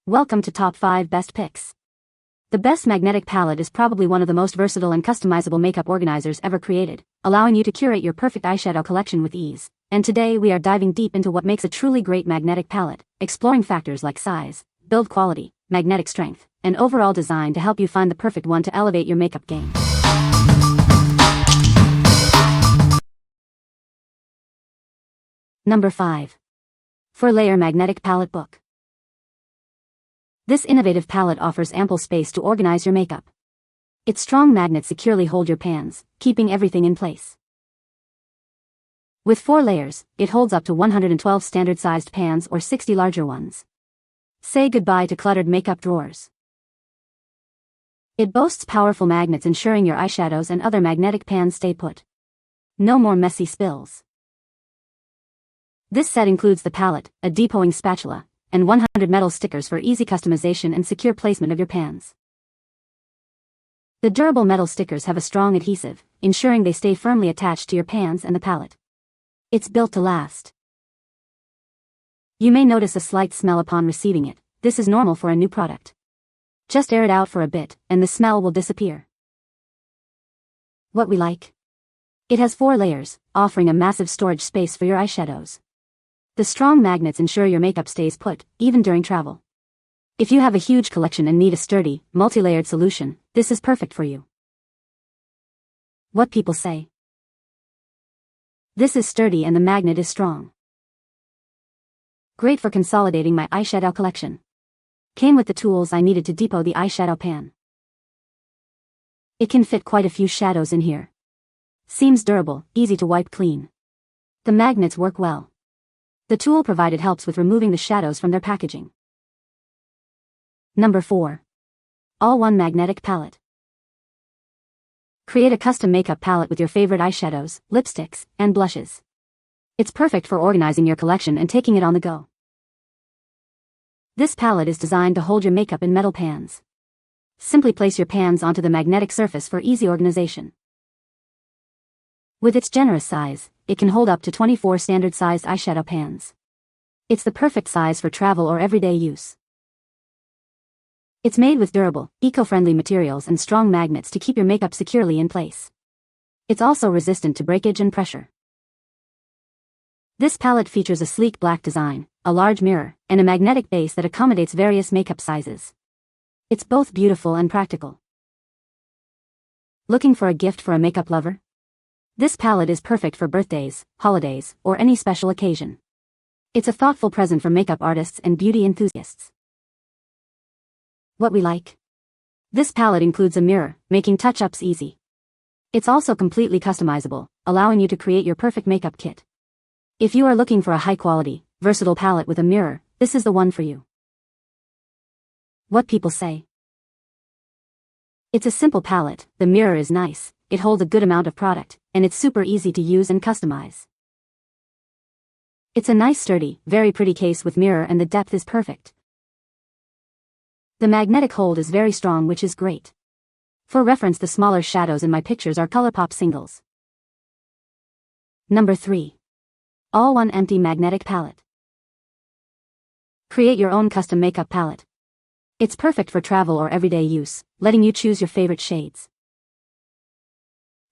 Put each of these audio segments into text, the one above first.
Welcome to Top 5 Best Picks. The Best Magnetic Palette is probably one of the most versatile and customizable makeup organizers ever created, allowing you to curate your perfect eyeshadow collection with ease. And today we are diving deep into what makes a truly great magnetic palette, exploring factors like size, build quality, magnetic strength, and overall design to help you find the perfect one to elevate your makeup game. Number 5. 4-Layer Magnetic Palette Book. This innovative palette offers ample space to organize your makeup. Its strong magnets securely hold your pans, keeping everything in place. With 4 layers, it holds up to 112 standard-sized pans or 60 larger ones. Say goodbye to cluttered makeup drawers. It boasts powerful magnets ensuring your eyeshadows and other magnetic pans stay put. No more messy spills. This set includes the palette, a depoting spatula, and 100 metal stickers for easy customization and secure placement of your pans. The durable metal stickers have a strong adhesive, ensuring they stay firmly attached to your pans and the palette. It's built to last. You may notice a slight smell upon receiving it. This is normal for a new product. Just air it out for a bit, and the smell will disappear. What we like? It has 4 layers, offering a massive storage space for your eyeshadows. The strong magnets ensure your makeup stays put, even during travel. If you have a huge collection and need a sturdy, multi-layered solution, this is perfect for you. What people say? This is sturdy and the magnet is strong. Great for consolidating my eyeshadow collection. Came with the tools I needed to depot the eyeshadow pan. It can fit quite a few shadows in here. Seems durable, easy to wipe clean. The magnets work well. The tool provided helps with removing the shadows from their packaging. Number 4. Allwon Magnetic Palette. Create a custom makeup palette with your favorite eyeshadows, lipsticks, and blushes. It's perfect for organizing your collection and taking it on the go. This palette is designed to hold your makeup in metal pans. Simply place your pans onto the magnetic surface for easy organization. With its generous size, it can hold up to 24 standard-sized eyeshadow pans. It's the perfect size for travel or everyday use. It's made with durable, eco-friendly materials and strong magnets to keep your makeup securely in place. It's also resistant to breakage and pressure. This palette features a sleek black design, a large mirror, and a magnetic base that accommodates various makeup sizes. It's both beautiful and practical. Looking for a gift for a makeup lover? This palette is perfect for birthdays, holidays, or any special occasion. It's a thoughtful present for makeup artists and beauty enthusiasts. What we like? This palette includes a mirror, making touch-ups easy. It's also completely customizable, allowing you to create your perfect makeup kit. If you are looking for a high-quality, versatile palette with a mirror, this is the one for you. What people say? It's a simple palette, the mirror is nice, it holds a good amount of product, and it's super easy to use and customize. It's a nice sturdy, very pretty case with mirror and the depth is perfect. The magnetic hold is very strong, which is great. For reference, the smaller shadows in my pictures are ColourPop singles. Number 3. Allwon Empty Magnetic Palette. Create your own custom makeup palette. It's perfect for travel or everyday use, letting you choose your favorite shades.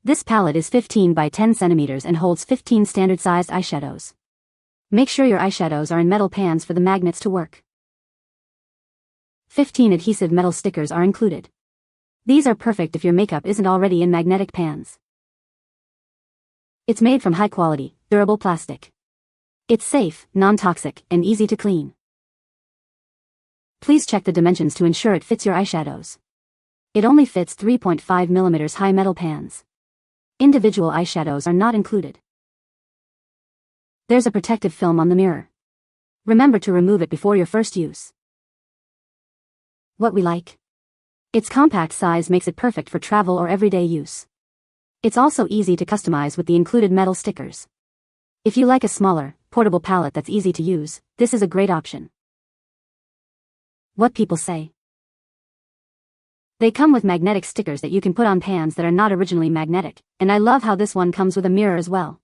This palette is 15 by 10 centimeters and holds 15 standard-sized eyeshadows. Make sure your eyeshadows are in metal pans for the magnets to work. 15 adhesive metal stickers are included. These are perfect if your makeup isn't already in magnetic pans. It's made from high-quality, durable plastic. It's safe, non-toxic, and easy to clean. Please check the dimensions to ensure it fits your eyeshadows. It only fits 3.5 mm high metal pans. Individual eyeshadows are not included. There's a protective film on the mirror. Remember to remove it before your first use. What we like? Its compact size makes it perfect for travel or everyday use. It's also easy to customize with the included metal stickers. If you like a smaller, portable palette that's easy to use, this is a great option. What people say? They come with magnetic stickers that you can put on pans that are not originally magnetic, and I love how this one comes with a mirror as well.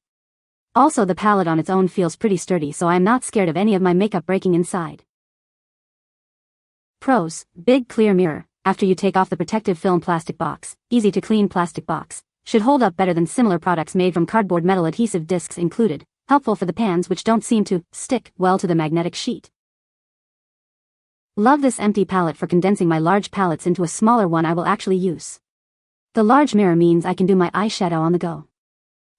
Also, the palette on its own feels pretty sturdy, so I am not scared of any of my makeup breaking inside. Pros: big clear mirror. After you take off the protective film plastic box, easy to clean plastic box. Should hold up better than similar products made from cardboard, metal adhesive discs included. Helpful for the pans which don't seem to stick well to the magnetic sheet. Love this empty palette for condensing my large palettes into a smaller one I will actually use. The large mirror means I can do my eyeshadow on the go.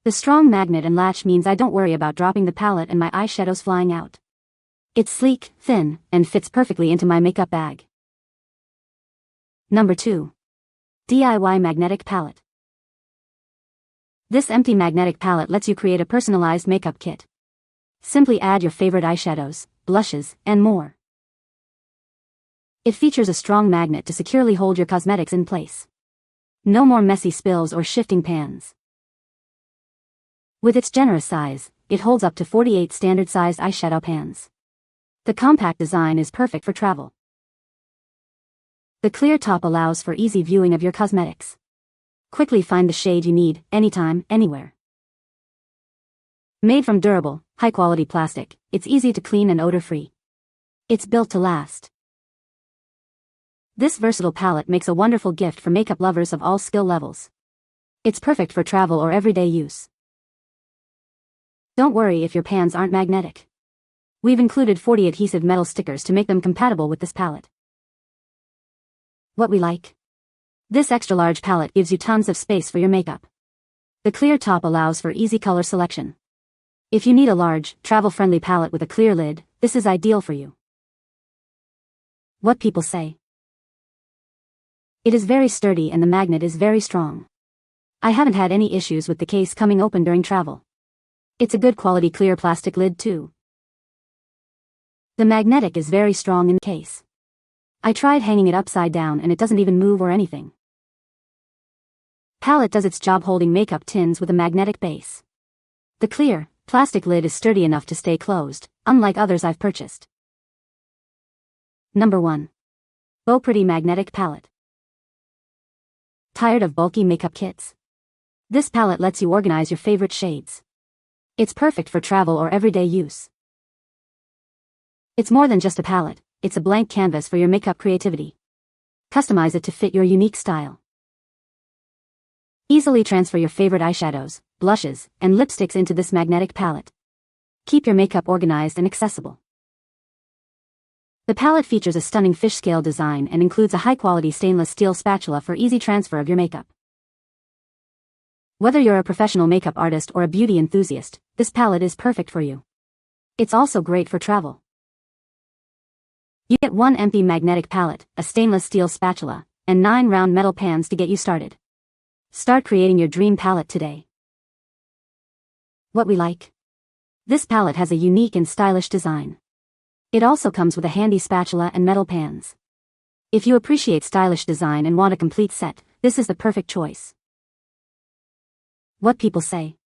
The strong magnet and latch means I don't worry about dropping the palette and my eyeshadows flying out. It's sleek, thin, and fits perfectly into my makeup bag. Number 2. DIY Magnetic Palette. This empty magnetic palette lets you create a personalized makeup kit. Simply add your favorite eyeshadows, blushes, and more. It features a strong magnet to securely hold your cosmetics in place. No more messy spills or shifting pans. With its generous size, it holds up to 48 standard-sized eyeshadow pans. The compact design is perfect for travel. The clear top allows for easy viewing of your cosmetics. Quickly find the shade you need, anytime, anywhere. Made from durable, high-quality plastic, it's easy to clean and odor-free. It's built to last. This versatile palette makes a wonderful gift for makeup lovers of all skill levels. It's perfect for travel or everyday use. Don't worry if your pans aren't magnetic. We've included 40 adhesive metal stickers to make them compatible with this palette. What we like? This extra large palette gives you tons of space for your makeup. The clear top allows for easy color selection. If you need a large, travel-friendly palette with a clear lid, this is ideal for you. What people say? It is very sturdy and the magnet is very strong. I haven't had any issues with the case coming open during travel. It's a good quality clear plastic lid too. The magnetic is very strong in the case. I tried hanging it upside down and it doesn't even move or anything. Palette does its job holding makeup tins with a magnetic base. The clear, plastic lid is sturdy enough to stay closed, unlike others I've purchased. Number 1. Beaupretty Magnetic Palette. Tired of bulky makeup kits? This palette lets you organize your favorite shades. It's perfect for travel or everyday use. It's more than just a palette, it's a blank canvas for your makeup creativity. Customize it to fit your unique style. Easily transfer your favorite eyeshadows, blushes, and lipsticks into this magnetic palette. Keep your makeup organized and accessible. The palette features a stunning fish scale design and includes a high-quality stainless steel spatula for easy transfer of your makeup. Whether you're a professional makeup artist or a beauty enthusiast, this palette is perfect for you. It's also great for travel. You get 1 empty magnetic palette, a stainless steel spatula, and 9 round metal pans to get you started. Start creating your dream palette today. What we like? This palette has a unique and stylish design. It also comes with a handy spatula and metal pans. If you appreciate stylish design and want a complete set, this is the perfect choice. What people say?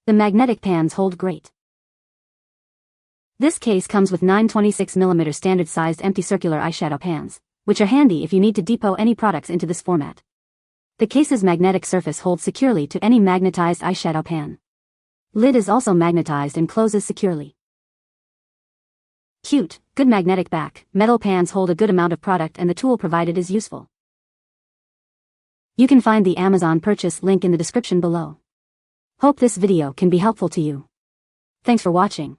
The magnetic pans hold great. This case comes with 9 26mm standard-sized empty circular eyeshadow pans, which are handy if you need to depot any products into this format. The case's magnetic surface holds securely to any magnetized eyeshadow pan. Lid is also magnetized and closes securely. Cute, good magnetic back, metal pans hold a good amount of product and the tool provided is useful. You can find the Amazon purchase link in the description below. Hope this video can be helpful to you. Thanks for watching.